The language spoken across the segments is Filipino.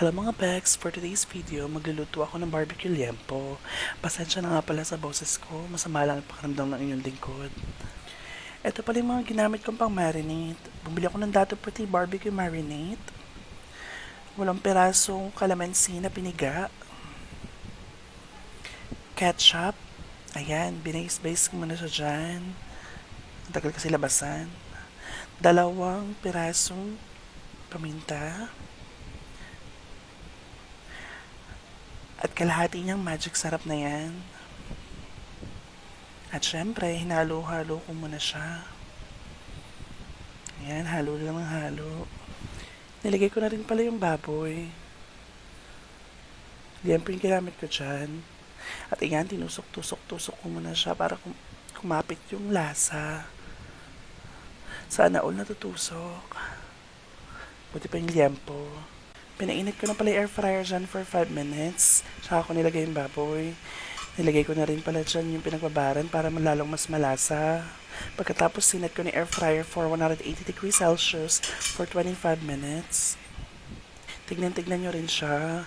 Hello mga Bex, for today's video, magluluto ako ng barbecue liempo. Pasensya na nga pala sa boses ko, masama lang ang pakiramdam ng inyong lingkod. Ito pala yung mga ginamit kong pang marinate. Bumili ako ng Dato Puti barbecue marinate. Walang pirasong kalamansi na piniga. Ketchup. Ayan, binase-base ko muna siya dyan. Ang tagal kasi labasan. 2 pirasong paminta. At kalahati niyang magic sarap na yan. At syempre, hinalo-halo ko muna siya. Ayan, halo lang ng halo. Nilagay ko na rin pala yung baboy. Liempo yung ginamit ko dyan. At ayan, tinusok-tusok-tusok ko muna siya para kumapit yung lasa. Sana all natutusok. Buti pa yung liempo. Pinainit ko na pala yung air fryer dyan for 5 minutes. Tsaka ko nilagay yung baboy. Nilagay ko na rin pala dyan yung pinagbabaran para malalong mas malasa. Pagkatapos sinet ko ni air fryer for 180 degrees Celsius for 25 minutes. Tignan-tignan nyo rin siya.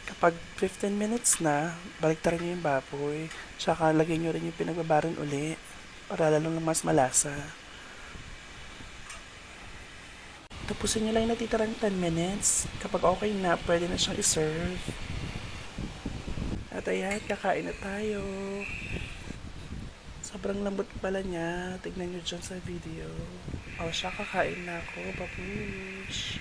Kapag 15 minutes na, baliktarin nyo yung baboy. Tsaka lagay nyo rin yung pinagbabaran uli para lalong mas malasa. Tapusin nyo lang yung natitirang 10 minutes. Kapag okay na, pwede na siyang iserve. At ayan, kakain na tayo. Sobrang lambot pala niya. Tignan nyo dyan sa video. O siya, kakain na ako. Babush!